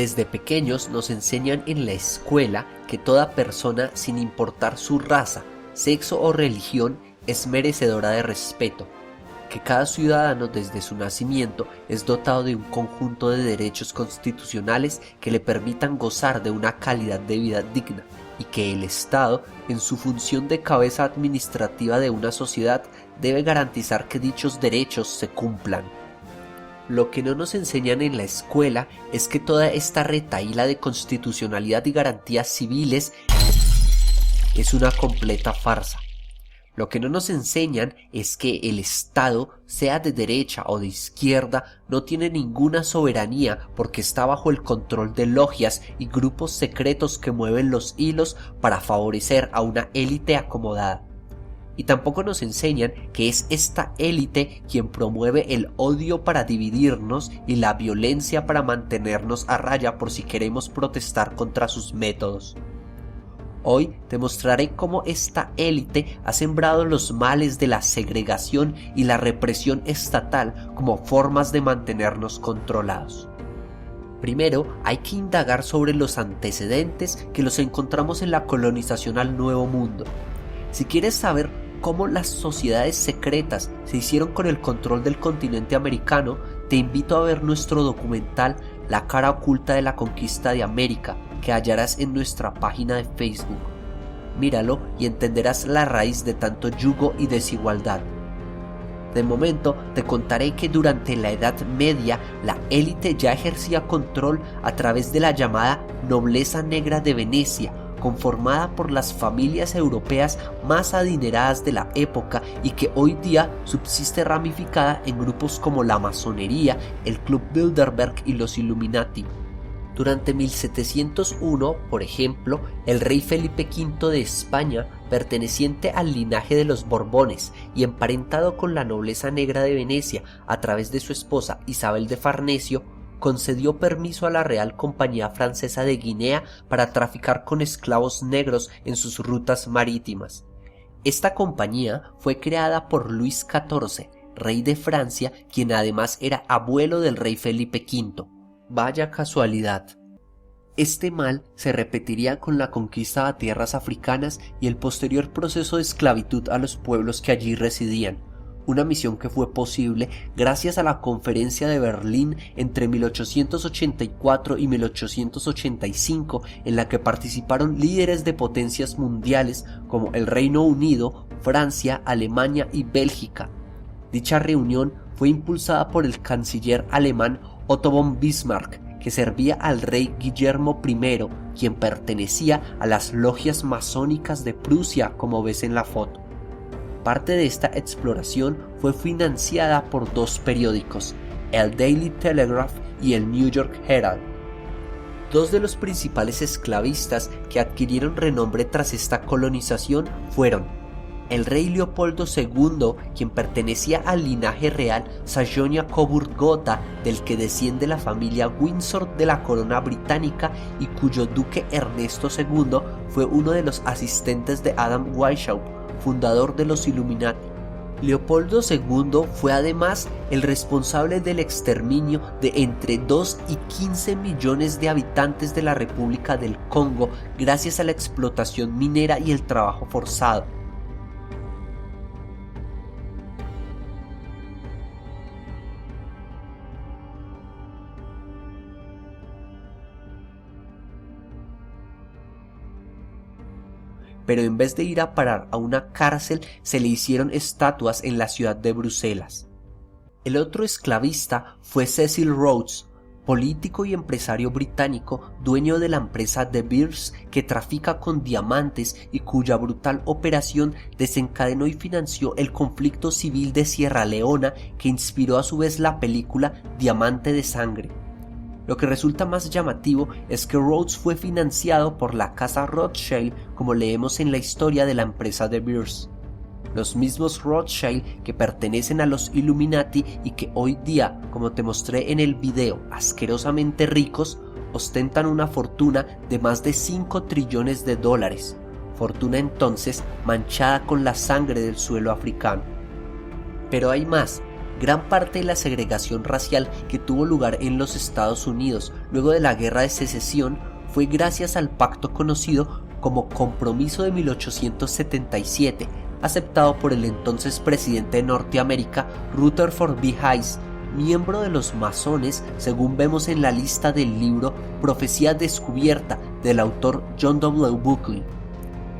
Desde pequeños nos enseñan en la escuela que toda persona, sin importar su raza, sexo o religión, es merecedora de respeto, que cada ciudadano desde su nacimiento es dotado de un conjunto de derechos constitucionales que le permitan gozar de una calidad de vida digna, y que el Estado, en su función de cabeza administrativa de una sociedad, debe garantizar que dichos derechos se cumplan. Lo que no nos enseñan en la escuela es que toda esta retahíla de constitucionalidad y garantías civiles es una completa farsa. Lo que no nos enseñan es que el Estado, sea de derecha o de izquierda, no tiene ninguna soberanía porque está bajo el control de logias y grupos secretos que mueven los hilos para favorecer a una élite acomodada. Y tampoco nos enseñan que es esta élite quien promueve el odio para dividirnos y la violencia para mantenernos a raya por si queremos protestar contra sus métodos. Hoy te mostraré cómo esta élite ha sembrado los males de la segregación y la represión estatal como formas de mantenernos controlados. Primero, hay que indagar sobre los antecedentes que los encontramos en la colonización al Nuevo Mundo. Si quieres saber cómo las sociedades secretas se hicieron con el control del continente americano, te invito a ver nuestro documental La cara oculta de la conquista de América, que hallarás en nuestra página de Facebook. Míralo y entenderás la raíz de tanto yugo y desigualdad. De momento te contaré que durante la Edad Media la élite ya ejercía control a través de la llamada nobleza negra de Venecia, conformada por las familias europeas más adineradas de la época y que hoy día subsiste ramificada en grupos como la masonería, el Club Bilderberg y los Illuminati. Durante 1701, por ejemplo, el rey Felipe V de España, perteneciente al linaje de los Borbones y emparentado con la nobleza negra de Venecia a través de su esposa Isabel de Farnesio, concedió permiso a la Real Compañía Francesa de Guinea para traficar con esclavos negros en sus rutas marítimas. Esta compañía fue creada por Luis XIV, rey de Francia, quien además era abuelo del rey Felipe V. Vaya casualidad. Este mal se repetiría con la conquista a tierras africanas y el posterior proceso de esclavitud a los pueblos que allí residían. Una misión que fue posible gracias a la Conferencia de Berlín entre 1884 y 1885, en la que participaron líderes de potencias mundiales como el Reino Unido, Francia, Alemania y Bélgica. Dicha reunión fue impulsada por el canciller alemán Otto von Bismarck, que servía al rey Guillermo I, quien pertenecía a las logias masónicas de Prusia, como ves en la foto. Parte de esta exploración fue financiada por dos periódicos, el Daily Telegraph y el New York Herald. Dos de los principales esclavistas que adquirieron renombre tras esta colonización fueron el rey Leopoldo II, quien pertenecía al linaje real Sajonia-Coburg-Gotha, del que desciende la familia Windsor de la corona británica y cuyo duque Ernesto II fue uno de los asistentes de Adam Weishaupt, fundador de los Illuminati. Leopoldo II fue además el responsable del exterminio de entre 2 y 15 millones de habitantes de la República del Congo gracias a la explotación minera y el trabajo forzado. Pero en vez de ir a parar a una cárcel, se le hicieron estatuas en la ciudad de Bruselas. El otro esclavista fue Cecil Rhodes, político y empresario británico, dueño de la empresa De Beers, que trafica con diamantes y cuya brutal operación desencadenó y financió el conflicto civil de Sierra Leona, que inspiró a su vez la película Diamante de Sangre. Lo que resulta más llamativo es que Rhodes fue financiado por la casa Rothschild, como leemos en la historia de la empresa De Beers. Los mismos Rothschild que pertenecen a los Illuminati y que hoy día, como te mostré en el video, asquerosamente ricos, ostentan una fortuna de más de 5 trillones de dólares, fortuna entonces manchada con la sangre del suelo africano. Pero hay más. Gran parte de la segregación racial que tuvo lugar en los Estados Unidos luego de la Guerra de Secesión fue gracias al pacto conocido como Compromiso de 1877, aceptado por el entonces presidente de Norteamérica, Rutherford B. Hayes, miembro de los masones, según vemos en la lista del libro Profecía Descubierta del autor John W. Buckley.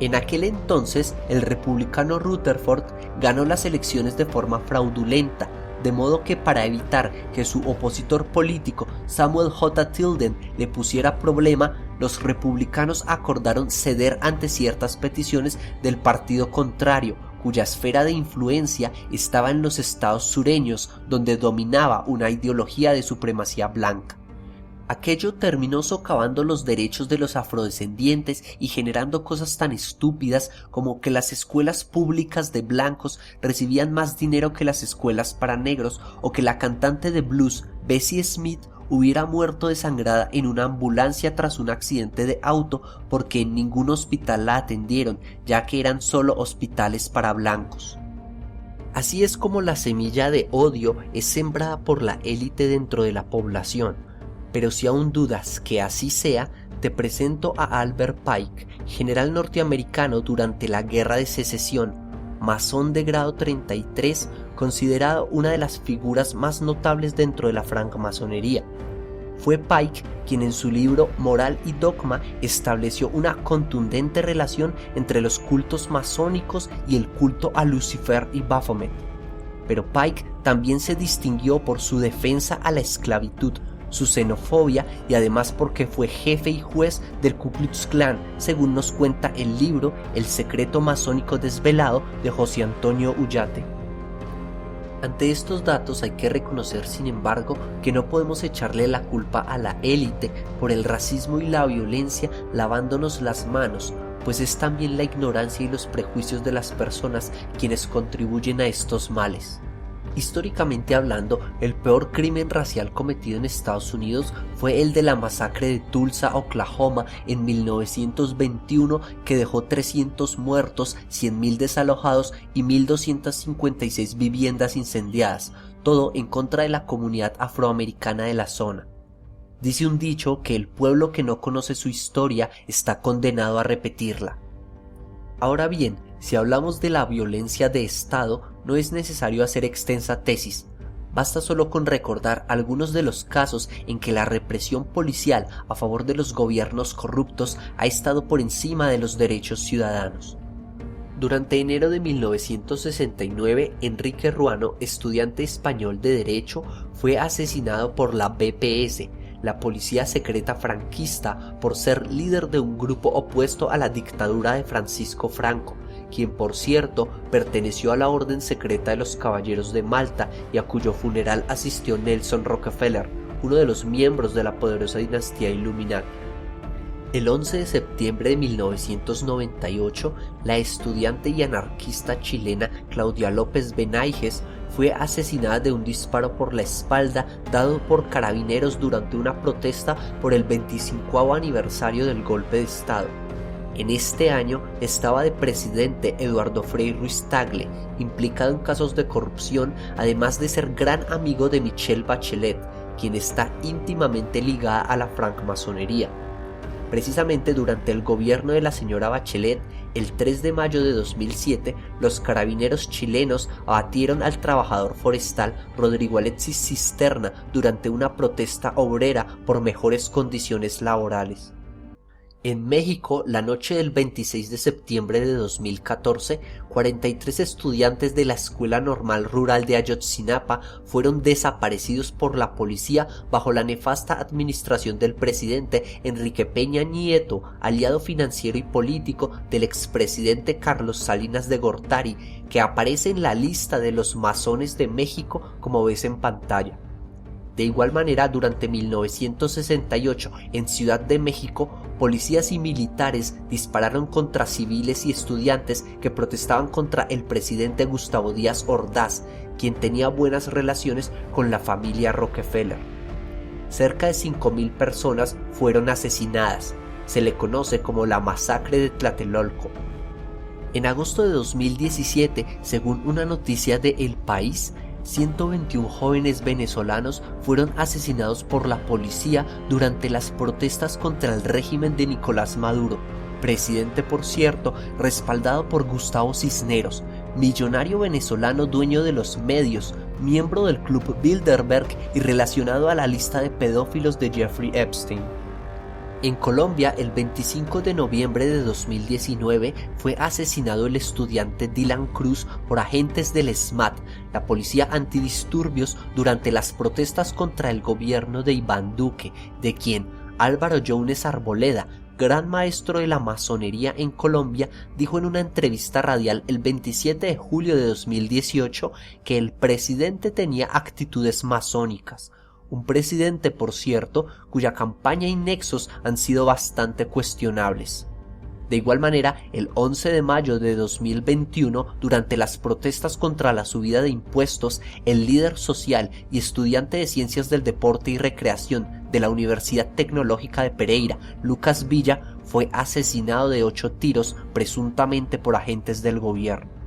En aquel entonces, el republicano Rutherford ganó las elecciones de forma fraudulenta, de modo que para evitar que su opositor político Samuel J. Tilden le pusiera problema, los republicanos acordaron ceder ante ciertas peticiones del partido contrario, cuya esfera de influencia estaba en los estados sureños, donde dominaba una ideología de supremacía blanca. Aquello terminó socavando los derechos de los afrodescendientes y generando cosas tan estúpidas como que las escuelas públicas de blancos recibían más dinero que las escuelas para negros, o que la cantante de blues Bessie Smith hubiera muerto desangrada en una ambulancia tras un accidente de auto porque en ningún hospital la atendieron, ya que eran solo hospitales para blancos. Así es como la semilla de odio es sembrada por la élite dentro de la población. Pero si aún dudas que así sea, te presento a Albert Pike, general norteamericano durante la Guerra de Secesión, masón de grado 33, considerado una de las figuras más notables dentro de la francmasonería. Fue Pike quien en su libro Moral y Dogma estableció una contundente relación entre los cultos masónicos y el culto a Lucifer y Baphomet. Pero Pike también se distinguió por su defensa a la esclavitud, su xenofobia y además porque fue jefe y juez del Ku Klux Klan, según nos cuenta el libro El secreto masónico desvelado de José Antonio Ullate. Ante estos datos hay que reconocer, sin embargo, que no podemos echarle la culpa a la élite por el racismo y la violencia lavándonos las manos, pues es también la ignorancia y los prejuicios de las personas quienes contribuyen a estos males. Históricamente hablando, el peor crimen racial cometido en Estados Unidos fue el de la masacre de Tulsa, Oklahoma, en 1921, que dejó 300 muertos, 100.000 desalojados y 1.256 viviendas incendiadas, todo en contra de la comunidad afroamericana de la zona. Dice un dicho que el pueblo que no conoce su historia está condenado a repetirla. Ahora bien, si hablamos de la violencia de Estado, no es necesario hacer extensa tesis. Basta solo con recordar algunos de los casos en que la represión policial a favor de los gobiernos corruptos ha estado por encima de los derechos ciudadanos. Durante enero de 1969, Enrique Ruano, estudiante español de Derecho, fue asesinado por la BPS, la policía secreta franquista, por ser líder de un grupo opuesto a la dictadura de Francisco Franco, quien por cierto perteneció a la orden secreta de los Caballeros de Malta y a cuyo funeral asistió Nelson Rockefeller, uno de los miembros de la poderosa dinastía Illuminati. El 11 de septiembre de 1998, la estudiante y anarquista chilena Claudia López Benaiges fue asesinada de un disparo por la espalda dado por carabineros durante una protesta por el 25º aniversario del golpe de Estado. En este año estaba de presidente Eduardo Frei Ruiz Tagle, implicado en casos de corrupción, además de ser gran amigo de Michelle Bachelet, quien está íntimamente ligada a la francmasonería. Precisamente durante el gobierno de la señora Bachelet, el 3 de mayo de 2007, los carabineros chilenos abatieron al trabajador forestal Rodrigo Alexis Cisterna durante una protesta obrera por mejores condiciones laborales. En México, la noche del 26 de septiembre de 2014, 43 estudiantes de la Escuela Normal Rural de Ayotzinapa fueron desaparecidos por la policía bajo la nefasta administración del presidente Enrique Peña Nieto, aliado financiero y político del expresidente Carlos Salinas de Gortari, que aparece en la lista de los masones de México como ves en pantalla. De igual manera, durante 1968, en Ciudad de México, policías y militares dispararon contra civiles y estudiantes que protestaban contra el presidente Gustavo Díaz Ordaz, quien tenía buenas relaciones con la familia Rockefeller. Cerca de 5.000 personas fueron asesinadas. Se le conoce como la masacre de Tlatelolco. En agosto de 2017, según una noticia de El País, 121 jóvenes venezolanos fueron asesinados por la policía durante las protestas contra el régimen de Nicolás Maduro, presidente, por cierto, respaldado por Gustavo Cisneros, millonario venezolano dueño de los medios, miembro del Club Bilderberg y relacionado a la lista de pedófilos de Jeffrey Epstein. En Colombia, el 25 de noviembre de 2019, fue asesinado el estudiante Dylan Cruz por agentes del SMAT, la policía antidisturbios, durante las protestas contra el gobierno de Iván Duque, de quien Álvaro Jones Arboleda, gran maestro de la masonería en Colombia, dijo en una entrevista radial el 27 de julio de 2018 que el presidente tenía actitudes masónicas. Un presidente, por cierto, cuya campaña y nexos han sido bastante cuestionables. De igual manera, el 11 de mayo de 2021, durante las protestas contra la subida de impuestos, el líder social y estudiante de Ciencias del Deporte y Recreación de la Universidad Tecnológica de Pereira, Lucas Villa, fue asesinado de 8 tiros, presuntamente por agentes del gobierno.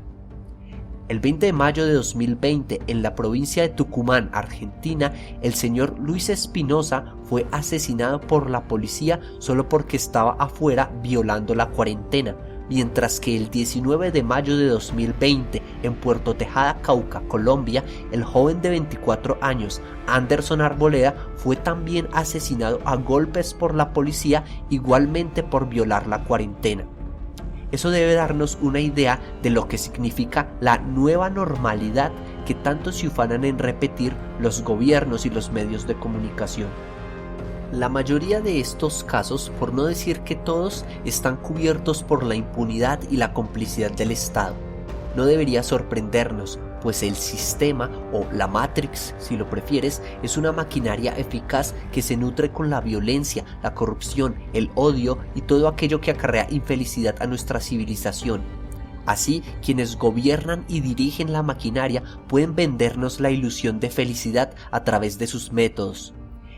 El 20 de mayo de 2020, en la provincia de Tucumán, Argentina, el señor Luis Espinosa fue asesinado por la policía solo porque estaba afuera violando la cuarentena, mientras que el 19 de mayo de 2020, en Puerto Tejada, Cauca, Colombia, el joven de 24 años, Anderson Arboleda, fue también asesinado a golpes por la policía, igualmente por violar la cuarentena. Eso debe darnos una idea de lo que significa la nueva normalidad que tanto se ufanan en repetir los gobiernos y los medios de comunicación. La mayoría de estos casos, por no decir que todos, están cubiertos por la impunidad y la complicidad del Estado. No debería sorprendernos, pues el sistema, o la Matrix si lo prefieres, es una maquinaria eficaz que se nutre con la violencia, la corrupción, el odio y todo aquello que acarrea infelicidad a nuestra civilización. Así, quienes gobiernan y dirigen la maquinaria pueden vendernos la ilusión de felicidad a través de sus métodos.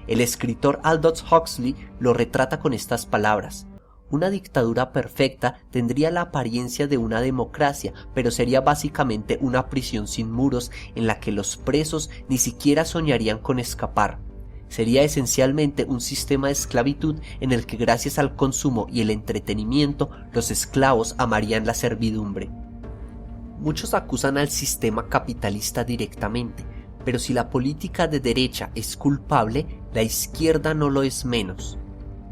El escritor Aldous Huxley lo retrata con estas palabras: una dictadura perfecta tendría la apariencia de una democracia, pero sería básicamente una prisión sin muros en la que los presos ni siquiera soñarían con escapar. Sería esencialmente un sistema de esclavitud en el que, gracias al consumo y el entretenimiento, los esclavos amarían la servidumbre. Muchos acusan al sistema capitalista directamente, pero si la política de derecha es culpable, la izquierda no lo es menos.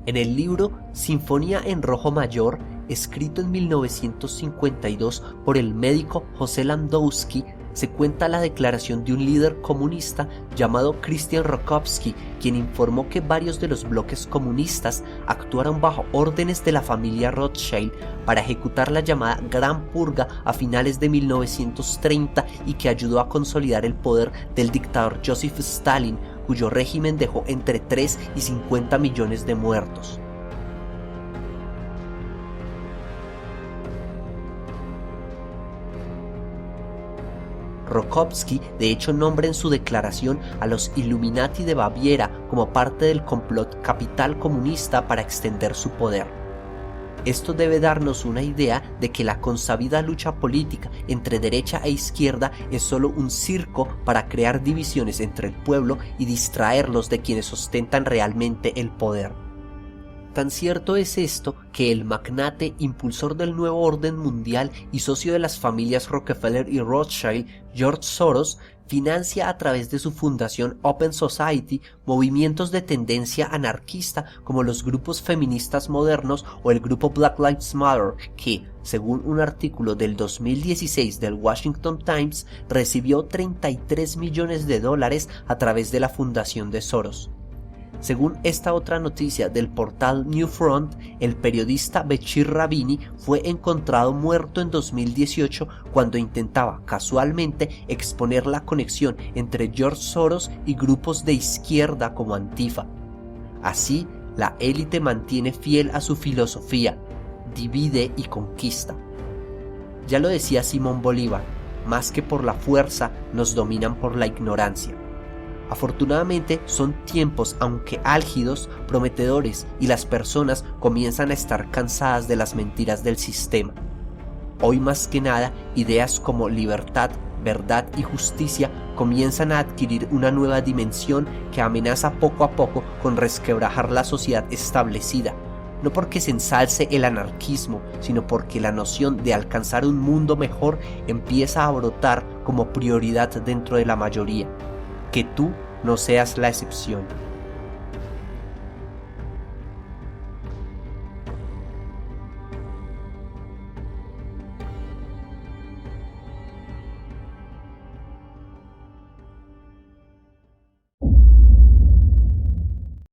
En el libro Sinfonía en Rojo Mayor, escrito en 1952 por el médico José Landowski, se cuenta la declaración de un líder comunista llamado Christian Rokowski, quien informó que varios de los bloques comunistas actuaron bajo órdenes de la familia Rothschild para ejecutar la llamada Gran Purga a finales de 1930 y que ayudó a consolidar el poder del dictador Joseph Stalin, cuyo régimen dejó entre 3 y 50 millones de muertos. Rokowski de hecho nombra en su declaración a los Illuminati de Baviera como parte del complot capital comunista para extender su poder. Esto debe darnos una idea de que la consabida lucha política entre derecha e izquierda es solo un circo para crear divisiones entre el pueblo y distraerlos de quienes ostentan realmente el poder. Tan cierto es esto que el magnate, impulsor del nuevo orden mundial y socio de las familias Rockefeller y Rothschild, George Soros, financia a través de su fundación Open Society movimientos de tendencia anarquista como los grupos feministas modernos o el grupo Black Lives Matter, que, según un artículo del 2016 del Washington Times, recibió $33 millones a través de la fundación de Soros. Según esta otra noticia del portal New Front, el periodista Bechir Rabini fue encontrado muerto en 2018 cuando intentaba casualmente exponer la conexión entre George Soros y grupos de izquierda como Antifa. Así, la élite mantiene fiel a su filosofía: divide y conquista. Ya lo decía Simón Bolívar, más que por la fuerza, nos dominan por la ignorancia. Afortunadamente son tiempos, aunque álgidos, prometedores, y las personas comienzan a estar cansadas de las mentiras del sistema. Hoy más que nada, ideas como libertad, verdad y justicia comienzan a adquirir una nueva dimensión que amenaza poco a poco con resquebrajar la sociedad establecida, no porque se ensalce el anarquismo, sino porque la noción de alcanzar un mundo mejor empieza a brotar como prioridad dentro de la mayoría. Que tú no seas la excepción.